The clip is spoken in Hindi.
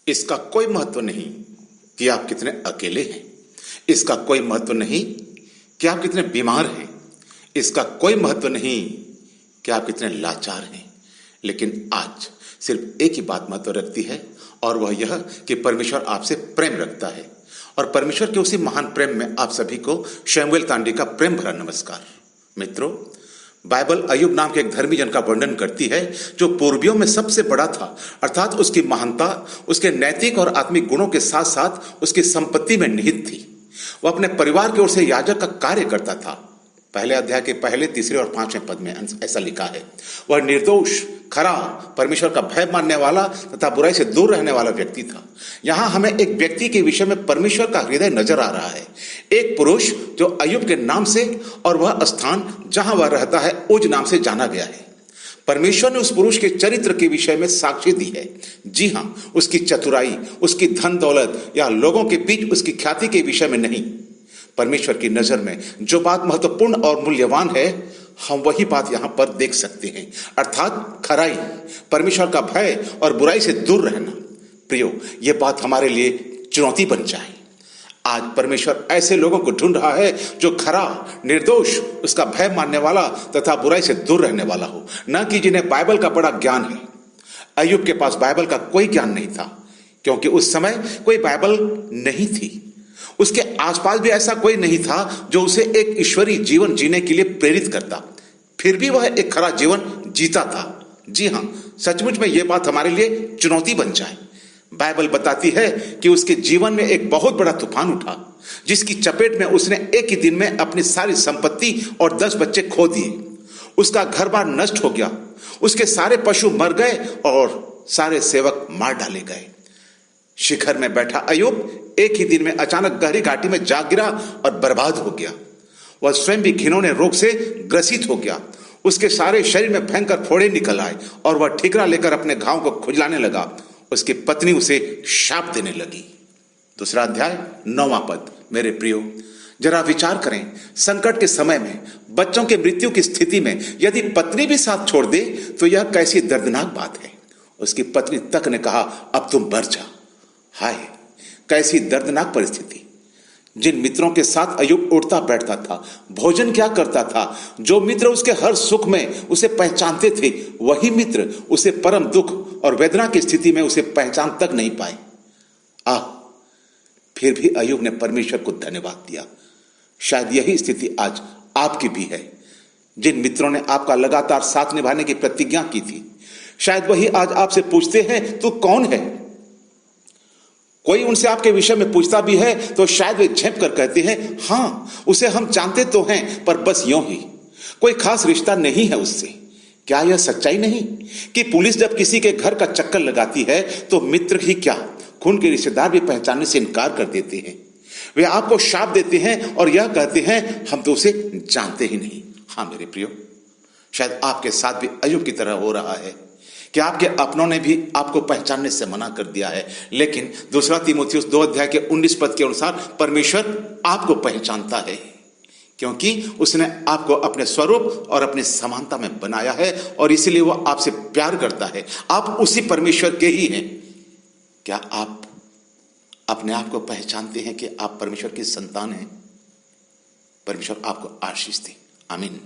इसका कोई महत्व नहीं कि आप कितने अकेले हैं। इसका कोई महत्व नहीं कि आप कितने बीमार हैं। इसका कोई महत्व नहीं कि आप कितने लाचार हैं। लेकिन आज सिर्फ एक ही बात महत्व रखती है, और वह यह कि परमेश्वर आपसे प्रेम रखता है। और परमेश्वर के उसी महान प्रेम में आप सभी को शैमुएल तांडी का प्रेम भरा नमस्कार। मित्रों, बाइबल अय्यूब नाम के एक धर्मी जन का वर्णन करती है जो पूर्वियों में सबसे बड़ा था, अर्थात उसकी महानता उसके नैतिक और आत्मिक गुणों के साथ साथ उसकी संपत्ति में निहित थी। वह अपने परिवार की ओर से याजक का कार्य करता था। पहले अध्याय के पहले, तीसरे और पांचवें पद में ऐसा लिखा है, वह निर्दोष, खरा, परमेश्वर का भय मानने वाला तथा बुराई से दूर रहने वाला व्यक्ति था। यहां हमें एक व्यक्ति के विषय में परमेश्वर का हृदय नजर आ रहा है, एक पुरुष जो अय्यूब के नाम से और वह स्थान जहां वह रहता है उज नाम से जाना गया है। परमेश्वर ने उस पुरुष के चरित्र के विषय में साक्ष्य दी है। जी हां, उसकी चतुराई, उसकी धन दौलत या लोगों के बीच उसकी ख्याति के विषय में नहीं। परमेश्वर की नजर में जो बात महत्वपूर्ण और मूल्यवान है, हम वही बात यहां पर देख सकते हैं, अर्थात खराई, परमेश्वर का भय और बुराई से दूर रहना। प्रियो, यह बात हमारे लिए चुनौती बन जाए। आज परमेश्वर ऐसे लोगों को ढूंढ रहा है जो खरा, निर्दोष, उसका भय मानने वाला तथा बुराई से दूर रहने वाला हो, न कि जिन्हें बाइबल का बड़ा ज्ञान है। अय्यूब के पास बाइबल का कोई ज्ञान नहीं था, क्योंकि उस समय कोई बाइबल नहीं थी। उसके आसपास भी ऐसा कोई नहीं था जो उसे एक ईश्वरीय जीवन जीने के लिए प्रेरित करता। फिर भी वह एक खरा जीवन जीता था। जी हां, सचमुच में यह बात हमारे लिए चुनौती बन जाए। बाइबल बताती है कि उसके जीवन में एक बहुत बड़ा तूफान उठा, जिसकी चपेट में उसने एक ही दिन में अपनी सारी संपत्ति और 10 बच्चे खो दिए। उसका घर बार नष्ट हो गया, उसके सारे पशु मर गए और सारे सेवक मार डाले गए। शिखर में बैठा अय्यूब एक ही दिन में अचानक गहरी घाटी में जा गिरा और बर्बाद हो गया। वह स्वयं भी घिनौने रोग से ग्रसित हो गया। उसके सारे शरीर में भयंकर फोड़े निकल आए और वह ठिकरा लेकर अपने घाव को खुजलाने लगा। उसकी पत्नी उसे शाप देने लगी। दूसरा अध्याय 9वां पद। मेरे प्रियो, जरा विचार करें, संकट के समय में, बच्चों के मृत्यु की स्थिति में यदि पत्नी भी साथ छोड़ दे तो यह कैसी दर्दनाक बात है। उसकी पत्नी तक ने कहा, अब तुम मर जा। हाय, कैसी दर्दनाक परिस्थिति। जिन मित्रों के साथ अय्यूब उठता बैठता था, भोजन क्या करता था, जो मित्र उसके हर सुख में उसे पहचानते थे, वही मित्र उसे परम दुख और वेदना की स्थिति में उसे पहचान तक नहीं पाए। फिर भी अय्यूब ने परमेश्वर को धन्यवाद दिया। शायद यही स्थिति आज आपकी भी है। जिन मित्रों ने आपका लगातार साथ निभाने की प्रतिज्ञा की थी, शायद वही आज आपसे पूछते हैं, तू कौन है? कोई उनसे आपके विषय में पूछता भी है तो शायद वे झेप कर कहते हैं, हां, उसे हम जानते तो हैं, पर बस यूं ही, कोई खास रिश्ता नहीं है उससे। क्या यह सच्चाई नहीं कि पुलिस जब किसी के घर का चक्कर लगाती है तो मित्र ही क्या, खून के रिश्तेदार भी पहचानने से इनकार कर देते हैं। वे आपको शाप देते हैं और यह कहते हैं, हम तो उसे जानते ही नहीं। हाँ मेरे प्रियो, शायद आपके साथ भी अय्यूब की तरह हो रहा है कि आपके अपनों ने भी आपको पहचानने से मना कर दिया है। लेकिन दूसरा तीमुथियुस 2 अध्याय के 19 पद के अनुसार परमेश्वर आपको पहचानता है, क्योंकि उसने आपको अपने स्वरूप और अपने समानता में बनाया है और इसीलिए वो आपसे प्यार करता है। आप उसी परमेश्वर के ही हैं। क्या आप अपने आप को पहचानते हैं कि आप परमेश्वर की संतान हैं? परमेश्वर आपको आशीष दे। आमीन।